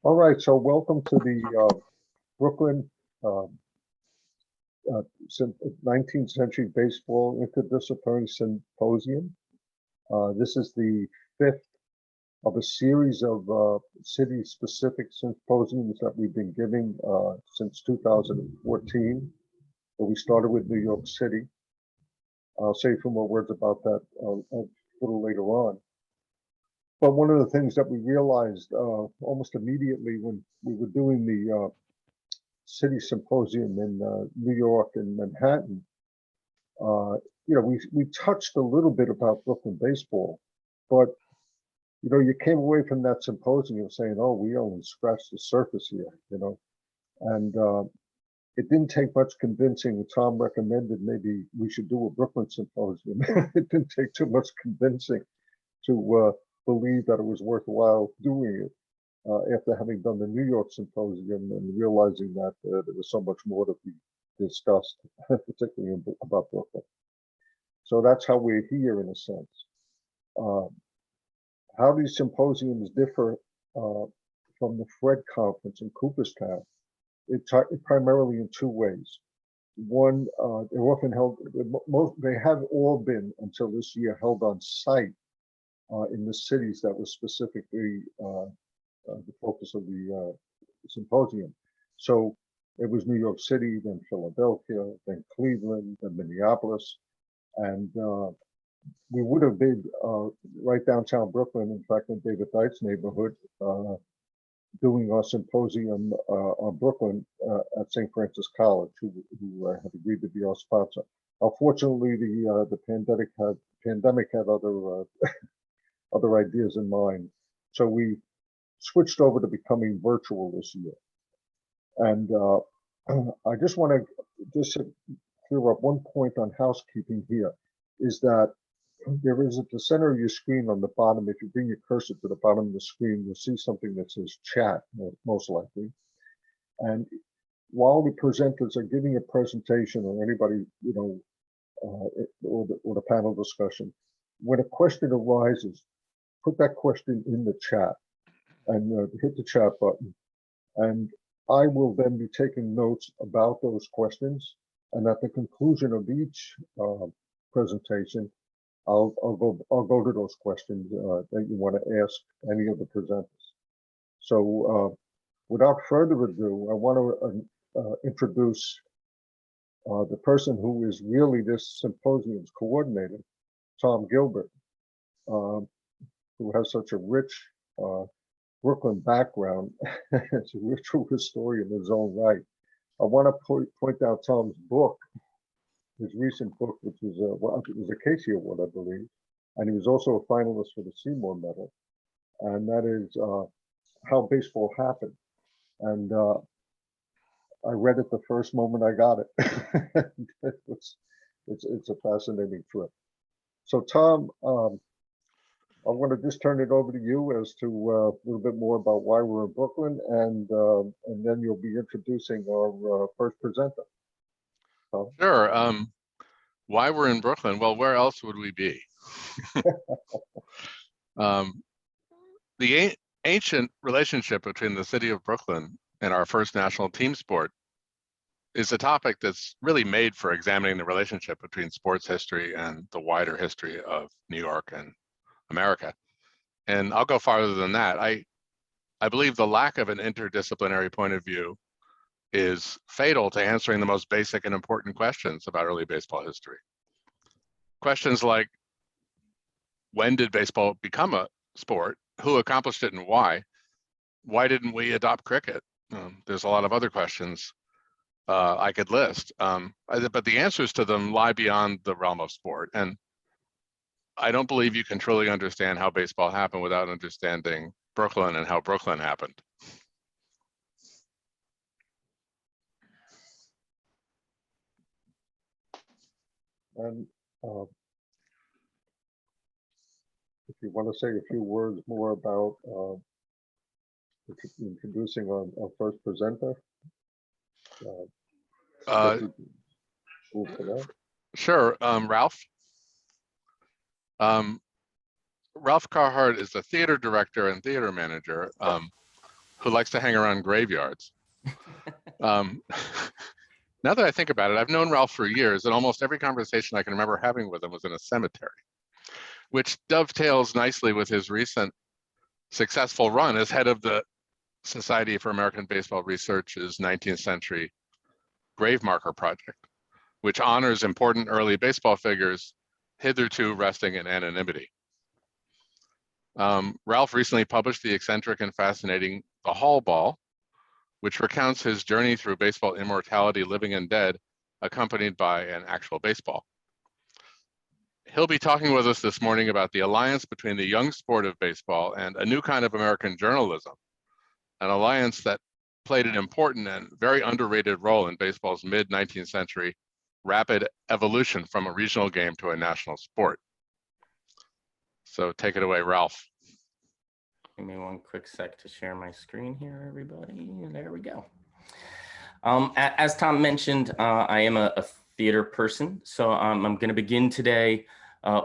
All right, so welcome to the Brooklyn uh, 19th Century Baseball Interdisciplinary Symposium. This is the fifth of a series of city-specific symposiums that we've been giving since 2014. But we started with New York City. I'll say a few more words about that a little later on. But one of the things that we realized almost immediately when we were doing the city symposium in New York and Manhattan, we touched a little bit about Brooklyn baseball, but you came away from that symposium saying, "Oh, we only scratched the surface here," and it didn't take much convincing. Tom recommended maybe we should do a Brooklyn symposium. It didn't take too much convincing to believe that it was worthwhile doing it after having done the New York symposium and realizing that there was so much more to be discussed, particularly about Brooklyn. So that's how we're here in a sense. How these symposiums differ from the Fred conference in Cooperstown, it primarily in two ways. One, they're often held, they have all been until this year held on site in the cities that was specifically the focus of the symposium. So it was New York City, then Philadelphia, then Cleveland, then Minneapolis, and we would have been right downtown Brooklyn, in fact, in David Deit's neighborhood, doing our symposium on Brooklyn at St. Francis College, who had agreed to be our sponsor. Unfortunately, the pandemic had other other ideas in mind, so we switched over to becoming virtual this year. And I just want to clear up one point on housekeeping here, is that there is at the center of your screen on the bottom, if you bring your cursor to the bottom of the screen, you'll see something that says chat, most likely. And while the presenters are giving a presentation, or anybody, or the panel discussion, when a question arises, put that question in the chat and hit the chat button. And I will then be taking notes about those questions. And at the conclusion of each presentation, I'll go to those questions that you want to ask any of the presenters. So without further ado, I want to introduce the person who is really this symposium's coordinator, Tom Gilbert, who has such a rich Brooklyn background. It's a true historian in his own right. I want to point out Tom's book, his recent book, which was it was a Casey Award, I believe, and he was also a finalist for the Seymour Medal, and that is How Baseball Happened. And I read it the first moment I got it. It's a fascinating trip. So Tom, I want to just turn it over to you as to a little bit more about why we're in Brooklyn, and then you'll be introducing our first presenter. Tom? Sure. Why we're in Brooklyn? Well, where else would we be? The ancient relationship between the city of Brooklyn and our first national team sport is a topic that's really made for examining the relationship between sports history and the wider history of New York and America. And I'll go farther than that. I believe the lack of an interdisciplinary point of view is fatal to answering the most basic and important questions about early baseball history. Questions like, when did baseball become a sport? Who accomplished it and why? Why didn't we adopt cricket? There's a lot of other questions I could list, but the answers to them lie beyond the realm of sport. And I don't believe you can truly understand how baseball happened without understanding Brooklyn and how Brooklyn happened. And if you want to say a few words more about introducing our first presenter. Sure, Ralph. Ralph Carhart is a theater director and theater manager who likes to hang around graveyards. Um, now that I think about it, I've known Ralph for years, and almost every conversation I can remember having with him was in a cemetery, which dovetails nicely with his recent successful run as head of the Society for American Baseball Research's 19th Century Grave Marker Project, which honors important early baseball figures hitherto resting in anonymity. Ralph recently published the eccentric and fascinating The Hall Ball, which recounts his journey through baseball immortality, living and dead, accompanied by an actual baseball. He'll be talking with us this morning about the alliance between the young sport of baseball and a new kind of American journalism, an alliance that played an important and very underrated role in baseball's mid-19th century rapid evolution from a regional game to a national sport. So take it away, Ralph. Give me one quick sec to share my screen here, everybody. There we go. As Tom mentioned, I am a theater person, so I'm going to begin today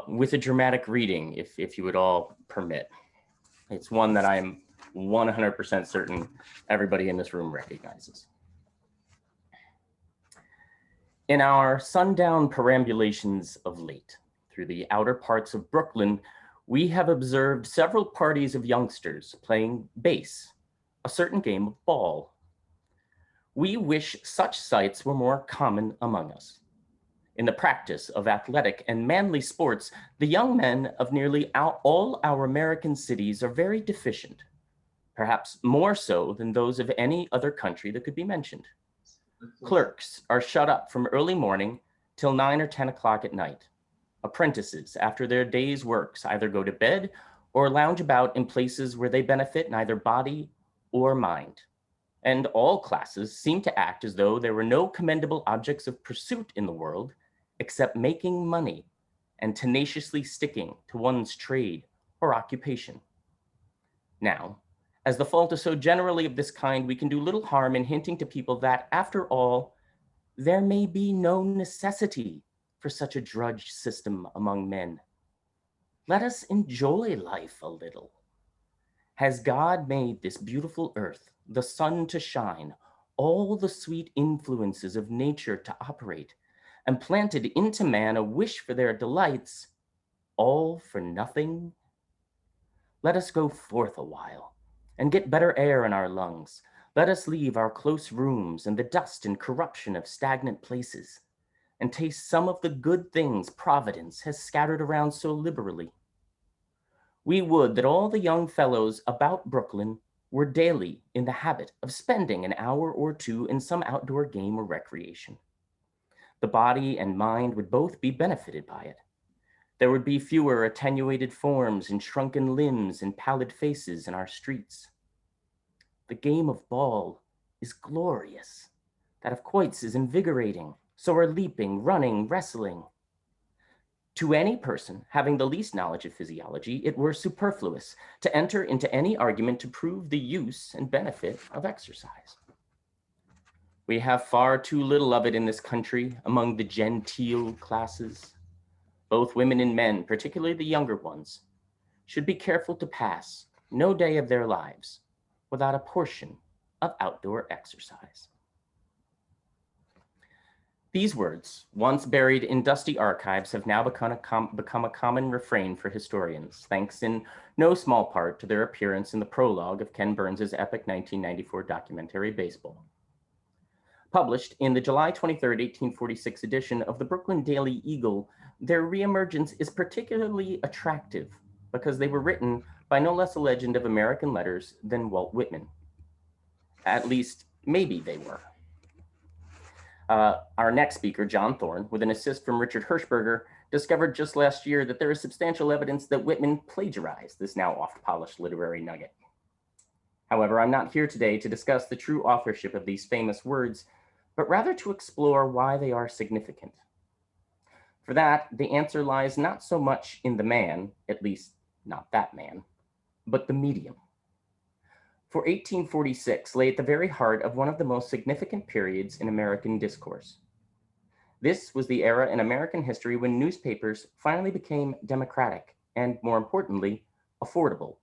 with a dramatic reading, if you would all permit. It's one that I'm 100% certain everybody in this room recognizes. In our sundown perambulations of late through the outer parts of Brooklyn, we have observed several parties of youngsters playing base, a certain game of ball. We wish such sights were more common among us. In the practice of athletic and manly sports, the young men of nearly all our American cities are very deficient, perhaps more so than those of any other country that could be mentioned. Clerks are shut up from early morning till 9 or 10 o'clock at night. Apprentices, after their day's works, either go to bed or lounge about in places where they benefit neither body or mind. And all classes seem to act as though there were no commendable objects of pursuit in the world except making money and tenaciously sticking to one's trade or occupation. Now, as the fault is so generally of this kind, we can do little harm in hinting to people that, after all, there may be no necessity for such a drudge system among men. Let us enjoy life a little. Has God made this beautiful earth, the sun to shine, all the sweet influences of nature to operate, and planted into man a wish for their delights, all for nothing? Let us go forth a while and get better air in our lungs. Let us leave our close rooms and the dust and corruption of stagnant places, and taste some of the good things Providence has scattered around so liberally. We would that all the young fellows about Brooklyn were daily in the habit of spending an hour or two in some outdoor game or recreation. The body and mind would both be benefited by it. There would be fewer attenuated forms and shrunken limbs and pallid faces in our streets. The game of ball is glorious. That of quoits is invigorating. So are leaping, running, wrestling. To any person having the least knowledge of physiology, it were superfluous to enter into any argument to prove the use and benefit of exercise. We have far too little of it in this country among the genteel classes. Both women and men, particularly the younger ones, should be careful to pass no day of their lives without a portion of outdoor exercise. These words, once buried in dusty archives, have now become a common refrain for historians, thanks in no small part to their appearance in the prologue of Ken Burns's epic 1994 documentary, Baseball. Published in the July 23, 1846 edition of the Brooklyn Daily Eagle, their reemergence is particularly attractive because they were written by no less a legend of American letters than Walt Whitman. At least, maybe they were. Our next speaker, John Thorne, with an assist from Richard Hirschberger, discovered just last year that there is substantial evidence that Whitman plagiarized this now oft-polished literary nugget. However, I'm not here today to discuss the true authorship of these famous words, but rather to explore why they are significant. For that, the answer lies not so much in the man, at least not that man, but the medium. For 1846 lay at the very heart of one of the most significant periods in American discourse. This was the era in American history when newspapers finally became democratic and, more importantly, affordable.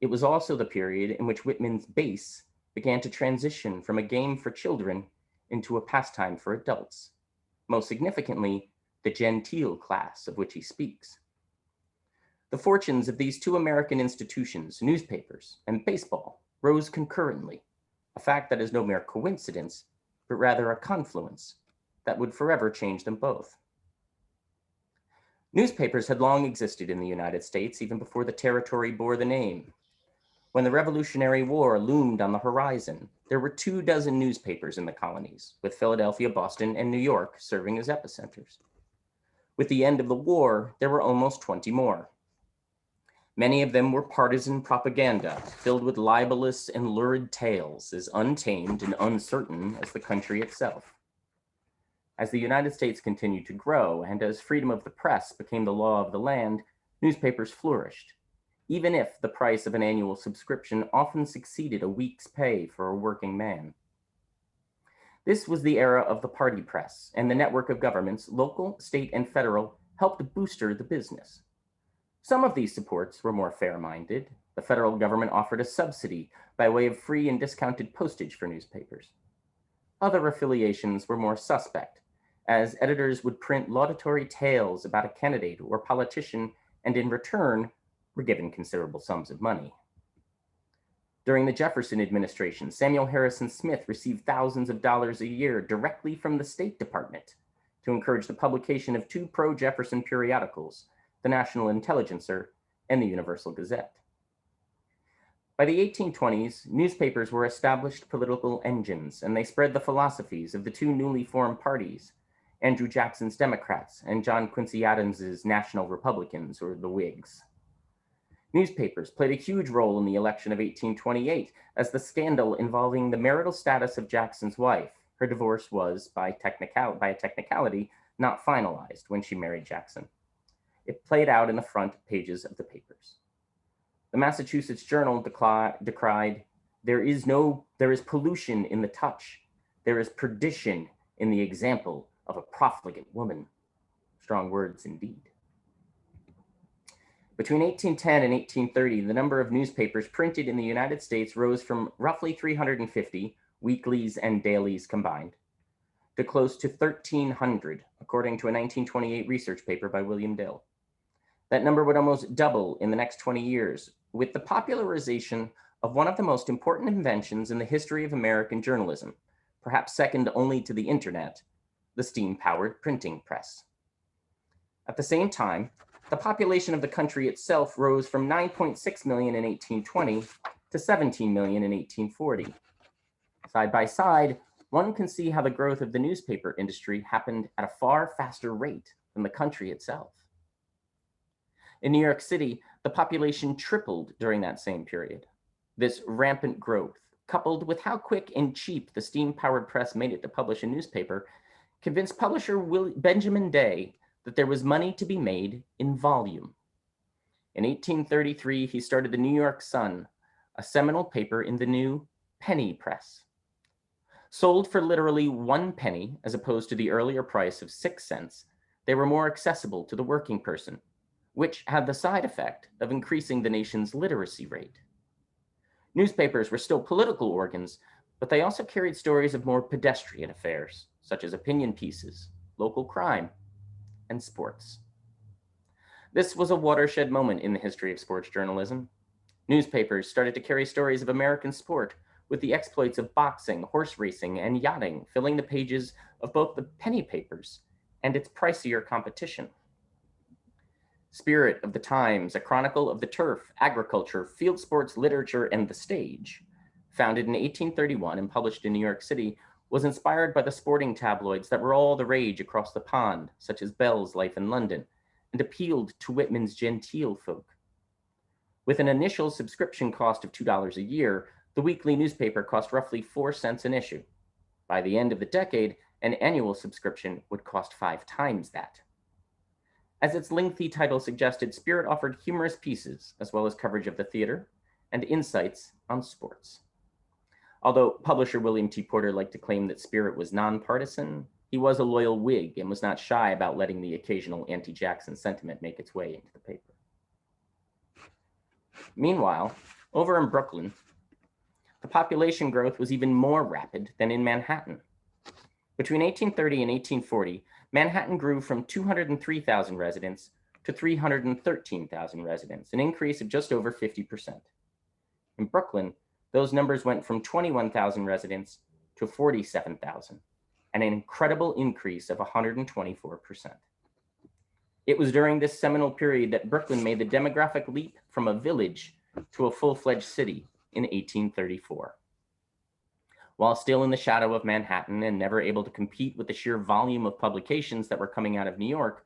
it was also the period in which Whitman's base began to transition from a game for children into a pastime for adults, most significantly, the genteel class of which he speaks. The fortunes of these two American institutions, newspapers and baseball, rose concurrently, a fact that is no mere coincidence, but rather a confluence that would forever change them both. Newspapers had long existed in the United States even before the territory bore the name. When the Revolutionary War loomed on the horizon, there were 24 newspapers in the colonies, with Philadelphia, Boston, and New York serving as epicenters. With the end of the war, there were almost 20 more. Many of them were partisan propaganda, filled with libelous and lurid tales, as untamed and uncertain as the country itself. As the United States continued to grow, and as freedom of the press became the law of the land, newspapers flourished, even if the price of an annual subscription often succeeded a week's pay for a working man. This was the era of the party press, and the network of governments, local, state, and federal, helped booster the business. Some of these supports were more fair-minded. The federal government offered a subsidy by way of free and discounted postage for newspapers. Other affiliations were more suspect, as editors would print laudatory tales about a candidate or politician, and in return, were given considerable sums of money. During the Jefferson administration, Samuel Harrison Smith received thousands of dollars a year directly from the State Department to encourage the publication of 2 pro-Jefferson periodicals, the National Intelligencer and the Universal Gazette. By the 1820s, newspapers were established political engines, and they spread the philosophies of the 2 newly formed parties, Andrew Jackson's Democrats and John Quincy Adams's National Republicans, or the Whigs. Newspapers played a huge role in the election of 1828, as the scandal involving the marital status of Jackson's wife, her divorce was, by a technicality, not finalized when she married Jackson. It played out in the front pages of the papers. The Massachusetts Journal decried, there is pollution in the touch. There is perdition in the example of a profligate woman. Strong words indeed. Between 1810 and 1830, the number of newspapers printed in the United States rose from roughly 350, weeklies and dailies combined, to close to 1,300, according to a 1928 research paper by William Dill. That number would almost double in the next 20 years, with the popularization of one of the most important inventions in the history of American journalism, perhaps second only to the internet, the steam-powered printing press. At the same time, the population of the country itself rose from 9.6 million in 1820 to 17 million in 1840. Side by side, one can see how the growth of the newspaper industry happened at a far faster rate than the country itself. In New York City, the population tripled during that same period. This rampant growth, coupled with how quick and cheap the steam-powered press made it to publish a newspaper, convinced publisher Benjamin Day that there was money to be made in volume. In 1833, he started the New York Sun, a seminal paper in the new penny press. Sold for literally 1 penny, as opposed to the earlier price of 6 cents, they were more accessible to the working person, which had the side effect of increasing the nation's literacy rate. Newspapers were still political organs, but they also carried stories of more pedestrian affairs, such as opinion pieces, local crime, and sports. This was a watershed moment in the history of sports journalism. Newspapers started to carry stories of American sport, with the exploits of boxing, horse racing, and yachting filling the pages of both the penny papers and its pricier competition. Spirit of the Times, a chronicle of the turf, agriculture, field sports, literature, and the stage, founded in 1831 and published in New York City, was inspired by the sporting tabloids that were all the rage across the pond, such as Bell's Life in London, and appealed to Whitman's genteel folk. With an initial subscription cost of $2 a year, the weekly newspaper cost roughly 4 cents an issue. By the end of the decade, an annual subscription would cost 5 times that. As its lengthy title suggested, Spirit offered humorous pieces, as well as coverage of the theater, and insights on sports. Although publisher William T. Porter liked to claim that Spirit was nonpartisan, he was a loyal Whig and was not shy about letting the occasional anti-Jackson sentiment make its way into the paper. Meanwhile, Over in Brooklyn, the population growth was even more rapid than in Manhattan. Between 1830 and 1840, Manhattan grew from 203,000 residents to 313,000 residents, an increase of just over 50%. In Brooklyn, those numbers went from 21,000 residents to 47,000, an incredible increase of 124%. It was during this seminal period that Brooklyn made the demographic leap from a village to a full-fledged city in 1834. While still in the shadow of Manhattan and never able to compete with the sheer volume of publications that were coming out of New York,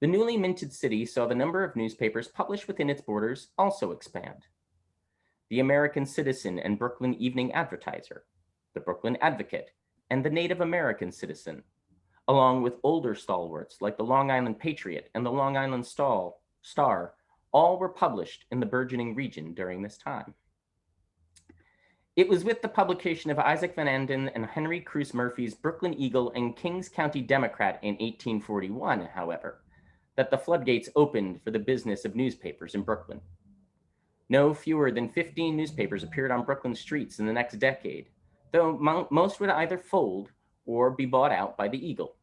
the newly minted city saw the number of newspapers published within its borders also expand. The American Citizen and Brooklyn Evening Advertiser, the Brooklyn Advocate, and the Native American Citizen, along with older stalwarts like the Long Island Patriot and the Long Island Star, all were published in the burgeoning region during this time. It was with the publication of Isaac Van Anden and Henry Cruce Murphy's Brooklyn Eagle and Kings County Democrat in 1841, however, that the floodgates opened for the business of newspapers in Brooklyn. No fewer than 15 newspapers appeared on Brooklyn streets in the next decade, though most would either fold or be bought out by the Eagle.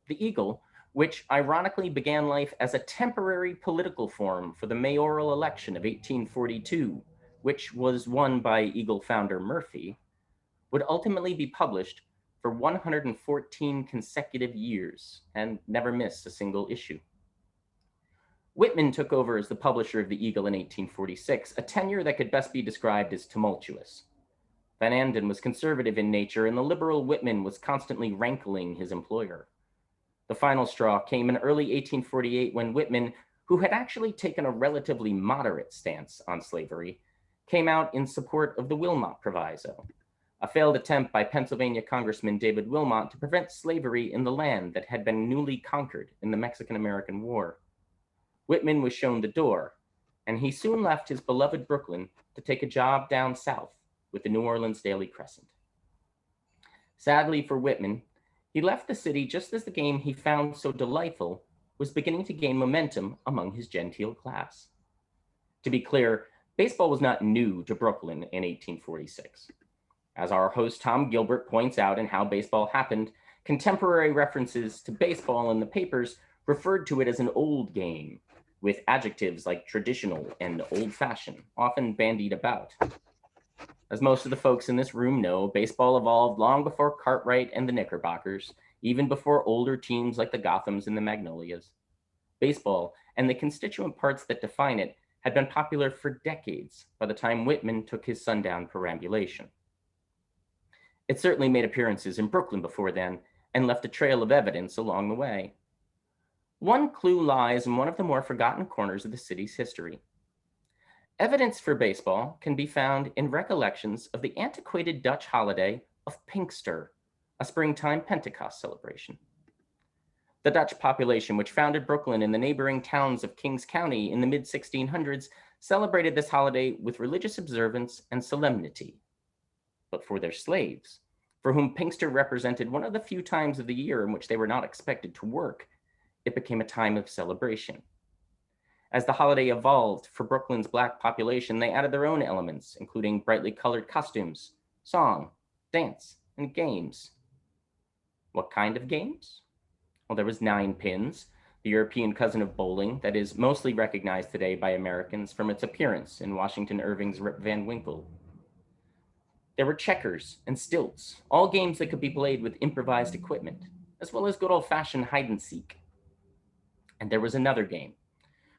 The Eagle, which ironically began life as a temporary political forum for the mayoral election of 1842, which was won by Eagle founder Murphy, would ultimately be published for 114 consecutive years and never miss a single issue. Whitman took over as the publisher of the Eagle in 1846, a tenure that could best be described as tumultuous. Van Anden was conservative in nature, and the liberal Whitman was constantly rankling his employer. The final straw came in early 1848 when Whitman, who had actually taken a relatively moderate stance on slavery, came out in support of the Wilmot Proviso, a failed attempt by Pennsylvania Congressman David Wilmot to prevent slavery in the land that had been newly conquered in the Mexican-American War. Whitman was shown the door, and he soon left his beloved Brooklyn to take a job down south with the New Orleans Daily Crescent. Sadly for Whitman, he left the city just as the game he found so delightful was beginning to gain momentum among his genteel class. To be clear, baseball was not new to Brooklyn in 1846. As our host Tom Gilbert points out in How Baseball Happened, contemporary references to baseball in the papers referred to it as an old game, with adjectives like traditional and old-fashioned often bandied about. As most of the folks in this room know, baseball evolved long before Cartwright and the Knickerbockers, even before older teams like the Gothams and the Magnolias. Baseball and the constituent parts that define it had been popular for decades by the time Whitman took his sundown perambulation. It certainly made appearances in Brooklyn before then and left a trail of evidence along the way. One clue lies in one of the more forgotten corners of the city's history. Evidence for baseball can be found in recollections of the antiquated Dutch holiday of Pinkster, a springtime Pentecost celebration. The Dutch population, which founded Brooklyn and the neighboring towns of Kings County in the mid-1600s, celebrated this holiday with religious observance and solemnity. But for their slaves, for whom Pinkster represented one of the few times of the year in which they were not expected to work, it became a time of celebration. As the holiday evolved for Brooklyn's Black population, they added their own elements, including brightly colored costumes, song, dance, and games. What kind of games? Well, there was 9 pins, the European cousin of bowling that is mostly recognized today by Americans from its appearance in Washington Irving's Rip Van Winkle. There were checkers and stilts, all games that could be played with improvised equipment, as well as good old-fashioned hide-and-seek. And there was another game,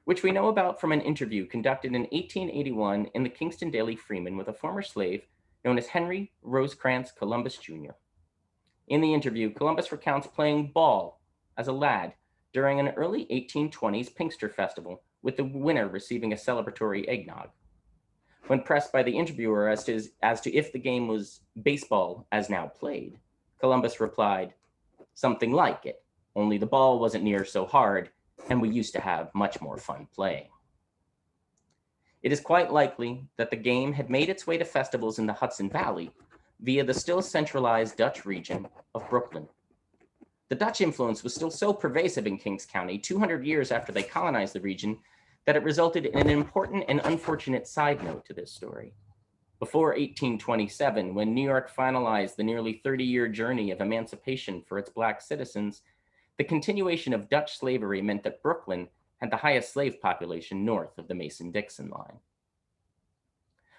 which we know about from an interview conducted in 1881 in the Kingston Daily Freeman with a former slave known as Henry Rosecrans Columbus Jr. In the interview, Columbus recounts playing ball as a lad during an early 1820s Pinkster festival, with the winner receiving a celebratory eggnog. When pressed by the interviewer as to if the game was baseball as now played, Columbus replied, "Something like it, only the ball wasn't near so hard, and we used to have much more fun playing." It is quite likely that the game had made its way to festivals in the Hudson Valley via the still centralized Dutch region of Brooklyn. The Dutch influence was still so pervasive in Kings County 200 years after they colonized the region that it resulted in an important and unfortunate side note to this story. Before 1827, when New York finalized the nearly 30-year journey of emancipation for its Black citizens, the continuation of Dutch slavery meant that Brooklyn had the highest slave population north of the Mason-Dixon line.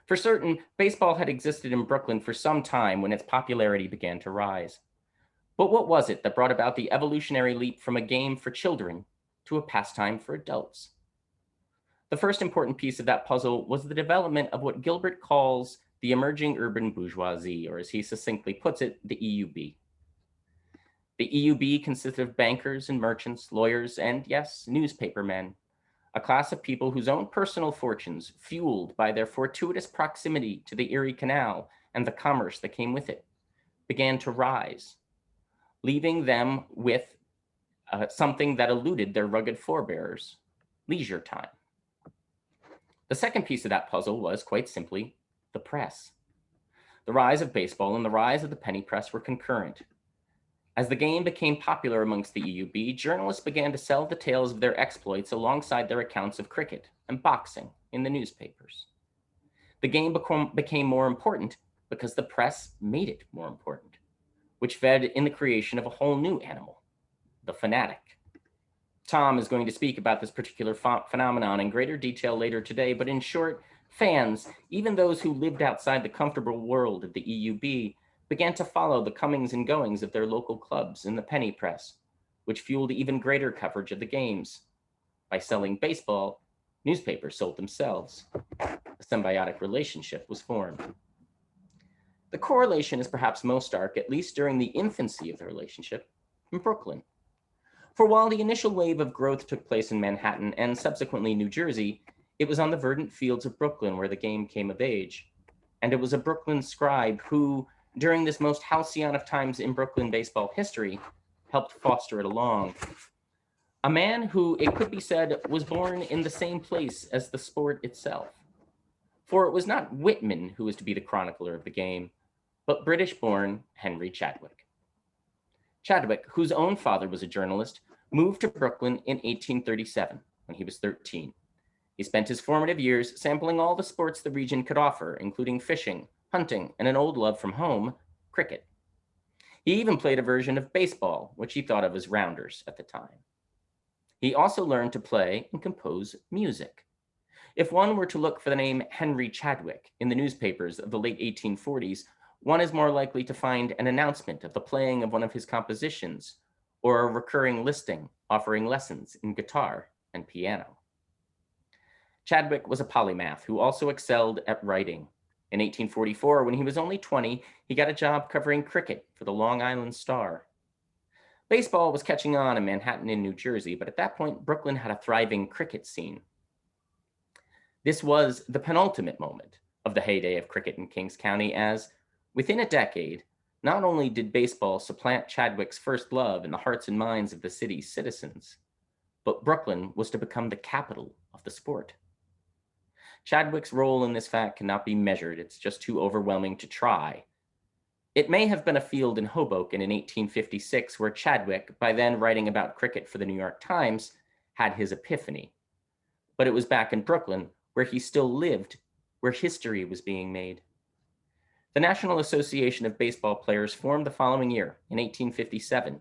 For certain, baseball had existed in Brooklyn for some time when its popularity began to rise. But what was it that brought about the evolutionary leap from a game for children to a pastime for adults? The first important piece of that puzzle was the development of what Gilbert calls the emerging urban bourgeoisie, or as he succinctly puts it, the EUB. The EUB consisted of bankers and merchants, lawyers, and yes, newspapermen, a class of people whose own personal fortunes, fueled by their fortuitous proximity to the Erie Canal and the commerce that came with it, began to rise, leaving them with something that eluded their rugged forebears: leisure time. The second piece of that puzzle was, quite simply, the press. The rise of baseball and the rise of the penny press were concurrent. As the game became popular amongst the EUB, journalists began to sell the tales of their exploits alongside their accounts of cricket and boxing in the newspapers. The game became more important because the press made it more important, which fed in the creation of a whole new animal, the fanatic. Tom is going to speak about this particular phenomenon in greater detail later today, but in short, fans, even those who lived outside the comfortable world of the EUB, began to follow the comings and goings of their local clubs in the penny press, which fueled even greater coverage of the games. By selling baseball, newspapers sold themselves. A symbiotic relationship was formed. The correlation is perhaps most stark, at least during the infancy of the relationship, in Brooklyn. For while the initial wave of growth took place in Manhattan and subsequently New Jersey, it was on the verdant fields of Brooklyn where the game came of age. And it was a Brooklyn scribe who, during this most halcyon of times in Brooklyn baseball history, helped foster it along. A man who, it could be said, was born in the same place as the sport itself. For it was not Whitman who was to be the chronicler of the game, but British-born Henry Chadwick. Chadwick, whose own father was a journalist, moved to Brooklyn in 1837 when he was 13. He spent his formative years sampling all the sports the region could offer, including fishing, hunting, and an old love from home, cricket. He even played a version of baseball, which he thought of as rounders at the time. He also learned to play and compose music. If one were to look for the name Henry Chadwick in the newspapers of the late 1840s, one is more likely to find an announcement of the playing of one of his compositions, or a recurring listing offering lessons in guitar and piano. Chadwick was a polymath who also excelled at writing. In 1844, when he was only 20, he got a job covering cricket for the Long Island Star. Baseball was catching on in Manhattan and New Jersey, but at that point, Brooklyn had a thriving cricket scene. This was the penultimate moment of the heyday of cricket in Kings County, as within a decade, not only did baseball supplant Chadwick's first love in the hearts and minds of the city's citizens, but Brooklyn was to become the capital of the sport. Chadwick's role in this fact cannot be measured. It's just too overwhelming to try. It may have been a field in Hoboken in 1856 where Chadwick, by then writing about cricket for the New York Times, had his epiphany. But it was back in Brooklyn where he still lived, where history was being made. The National Association of Baseball Players formed the following year, in 1857.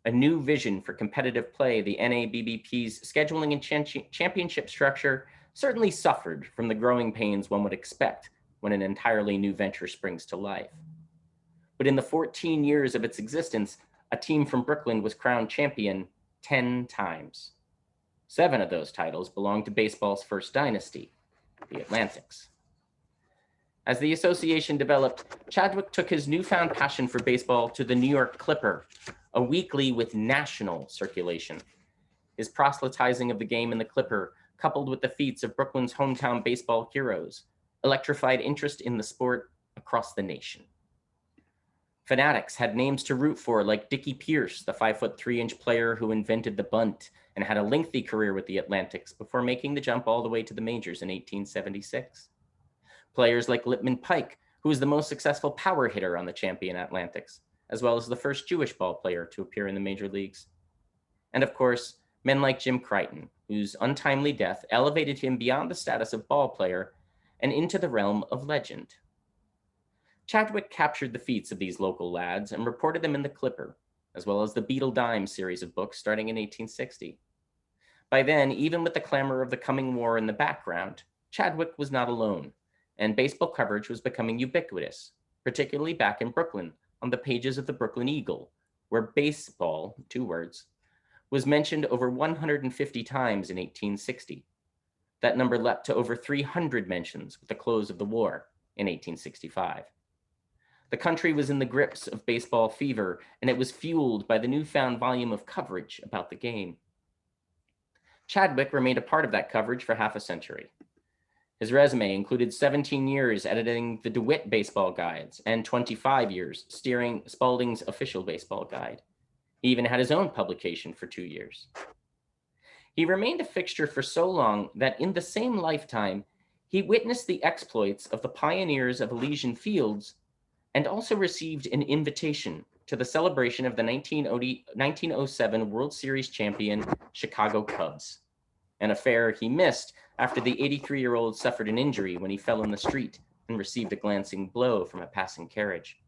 A new vision for competitive play, the NABBP's scheduling and championship structure certainly suffered from the growing pains one would expect when an entirely new venture springs to life. But in the 14 years of its existence, a team from Brooklyn was crowned champion 10 times. 7 of those titles belonged to baseball's first dynasty, the Atlantics. As the association developed, Chadwick took his newfound passion for baseball to the New York Clipper, a weekly with national circulation. His proselytizing of the game in the Clipper, coupled with the feats of Brooklyn's hometown baseball heroes, electrified interest in the sport across the nation. Fanatics had names to root for, like Dickie Pierce, the 5'3" player who invented the bunt and had a lengthy career with the Atlantics before making the jump all the way to the majors in 1876. Players like Lippman Pike, who was the most successful power hitter on the champion Atlantics, as well as the first Jewish ball player to appear in the major leagues. And of course, men like Jim Crichton, whose untimely death elevated him beyond the status of ball player and into the realm of legend. Chadwick captured the feats of these local lads and reported them in the Clipper, as well as the Beetle Dime series of books starting in 1860. By then, even with the clamor of the coming war in the background, Chadwick was not alone, and baseball coverage was becoming ubiquitous, particularly back in Brooklyn on the pages of the Brooklyn Eagle, where baseball, 2 words, was mentioned over 150 times in 1860. That number leapt to over 300 mentions with the close of the war in 1865. The country was in the grips of baseball fever, and it was fueled by the newfound volume of coverage about the game. Chadwick remained a part of that coverage for half a century. His resume included 17 years editing the DeWitt baseball guides and 25 years steering Spalding's official baseball guide. He even had his own publication for 2 years. He remained a fixture for so long that in the same lifetime, he witnessed the exploits of the pioneers of Elysian Fields and also received an invitation to the celebration of the 1907 World Series champion Chicago Cubs, an affair he missed after the 83-year-old suffered an injury when he fell in the street and received a glancing blow from a passing carriage.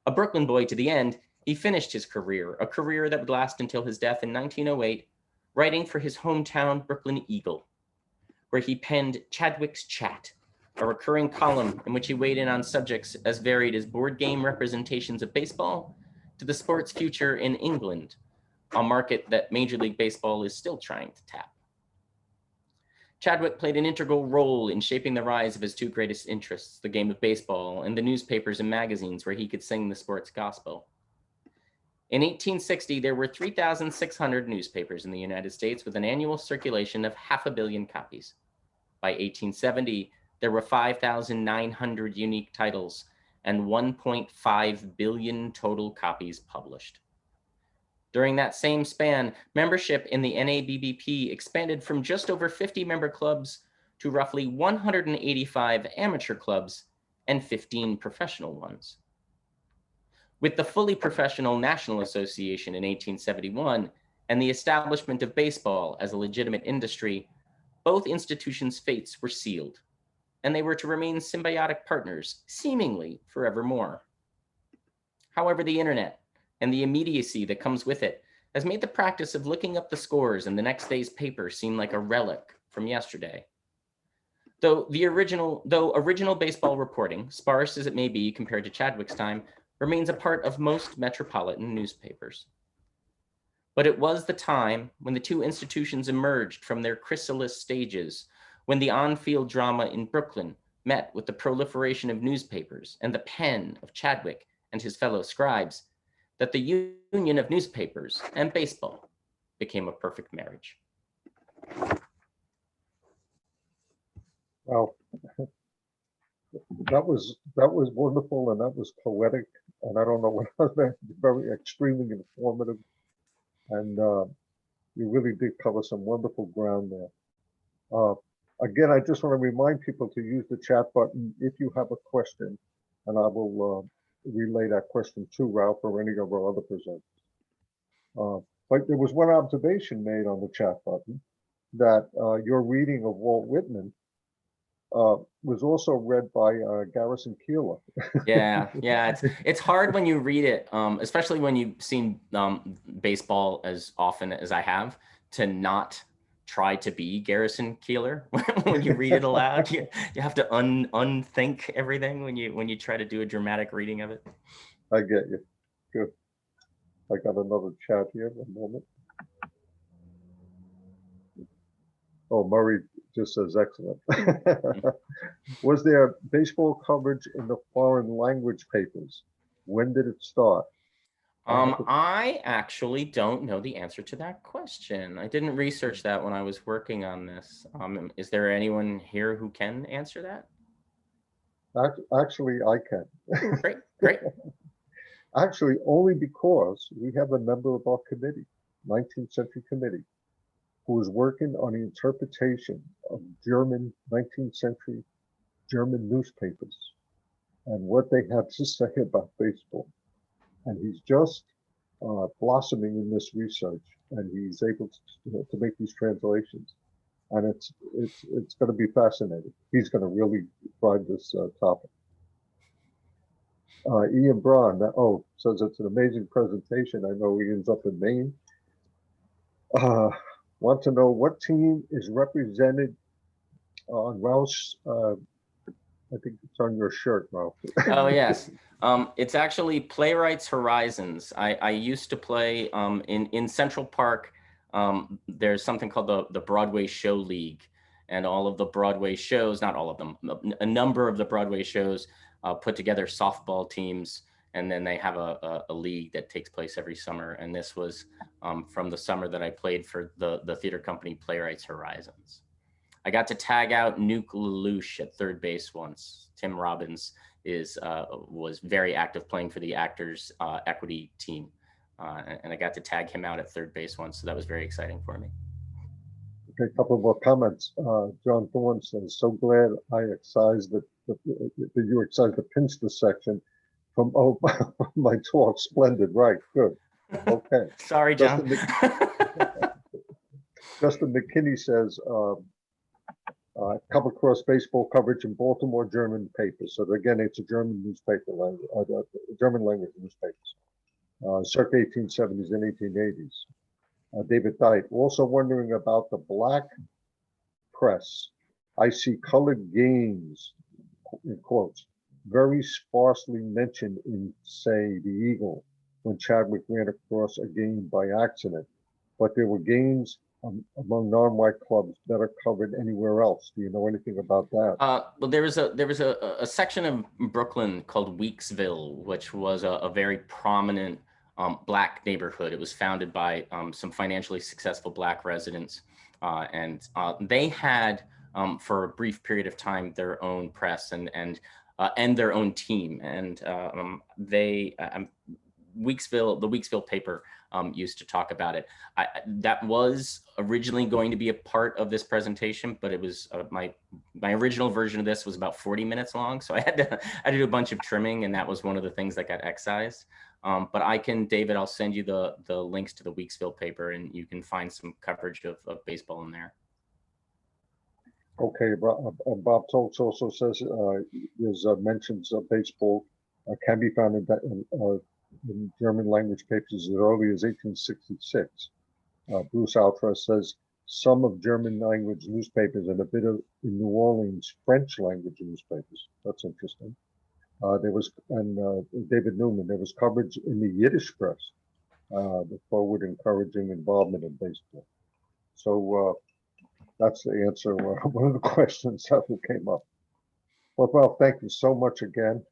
A Brooklyn boy to the end, he finished his career, a career that would last until his death in 1908, writing for his hometown Brooklyn Eagle, where he penned Chadwick's Chat, a recurring column in which he weighed in on subjects as varied as board game representations of baseball to the sport's future in England, a market that Major League Baseball is still trying to tap. Chadwick played an integral role in shaping the rise of his 2 greatest interests, the game of baseball and the newspapers and magazines where he could sing the sport's gospel. In 1860, there were 3,600 newspapers in the United States with an annual circulation of 500 million copies. By 1870, there were 5,900 unique titles and 1.5 billion total copies published. During that same span, membership in the NABBP expanded from just over 50 member clubs to roughly 185 amateur clubs and 15 professional ones. With the fully professional National Association in 1871 and the establishment of baseball as a legitimate industry, both institutions' fates were sealed, and they were to remain symbiotic partners, seemingly forevermore. However, the internet and the immediacy that comes with it has made the practice of looking up the scores in the next day's paper seem like a relic from yesterday. Though original baseball reporting, sparse as it may be compared to Chadwick's time, remains a part of most metropolitan newspapers. But it was the time when the 2 institutions emerged from their chrysalis stages, when the on-field drama in Brooklyn met with the proliferation of newspapers and the pen of Chadwick and his fellow scribes, that the union of newspapers and baseball became a perfect marriage. Well, that was wonderful, and that was poetic, and I don't know what else, very extremely informative, and you really did cover some wonderful ground there. Again, I just want to remind people to use the chat button if you have a question, and I will relay that question to Ralph or any of our other presenters. But there was one observation made on the chat button, that your reading of Walt Whitman was also read by Garrison Keillor. Yeah, it's hard when you read it, especially when you've seen baseball as often as I have, to not try to be Garrison Keillor when you read it aloud. You have to unthink everything when you try to do a dramatic reading of it. I get you. Good. I got another chat here. One moment. Oh, Murray just says excellent. Was there baseball coverage in the foreign language papers? When did it start? I actually don't know the answer to that question. I didn't research that when I was working on this. Is there anyone here who can answer that? Actually, I can. Great. Actually, only because we have a member of our committee, 19th Century Committee, who is working on the interpretation of German 19th century German newspapers and what they have to say about baseball. And he's just blossoming in this research, and he's able to make these translations. And it's going to be fascinating. He's going to really drive this topic. Ian Braun, says it's an amazing presentation. I know Ian's up in Maine. Want to know what team is represented on Ralph's, I think it's on your shirt, Ralph. Oh, yes. It's actually Playwrights Horizons. I used to play in Central Park. There's something called the Broadway Show League, and all of the Broadway shows, not all of them, a number of the Broadway shows put together softball teams, and then they have a league that takes place every summer. And this was from the summer that I played for the theater company Playwrights Horizons. I got to tag out Nuke Lelouch at third base once. Tim Robbins was very active playing for the Actors Equity team. And I got to tag him out at third base once, so that was very exciting for me. Okay, a couple more comments. John Thorne says, so glad I excised that you excised the Pinkster section from my talk. Splendid, right, good. Okay. Sorry, John. Justin McKinney says, come across baseball coverage in Baltimore German papers. So again, it's a German newspaper language, German language newspapers, circa 1870s and 1880s. David Dyke, also wondering about the black press. I see colored games, in quotes, very sparsely mentioned in, say, the Eagle, when Chadwick ran across a game by accident. But there were games among non-white clubs that are covered anywhere else. Do you know anything about that? Well, there was a section of Brooklyn called Weeksville, which was a very prominent black neighborhood. It was founded by some financially successful black residents, and they had, for a brief period of time, their own press and their own team. And Weeksville, the Weeksville paper used to talk about it. That was originally going to be a part of this presentation, but it was my original version of this was about 40 minutes long. So I had to do a bunch of trimming, and that was one of the things that got excised. But I can, David, I'll send you the links to the Weeksville paper, and you can find some coverage of baseball in there. Okay, Bob Toltz also says there's mentions of baseball can be found in German language papers as early as 1866. Bruce Altra says some of German language newspapers and a bit of in New Orleans French language newspapers. That's interesting. David Newman, there was coverage in the Yiddish press, the forward encouraging involvement in baseball. So that's the answer. One of the questions that came up. Well, thank you so much again.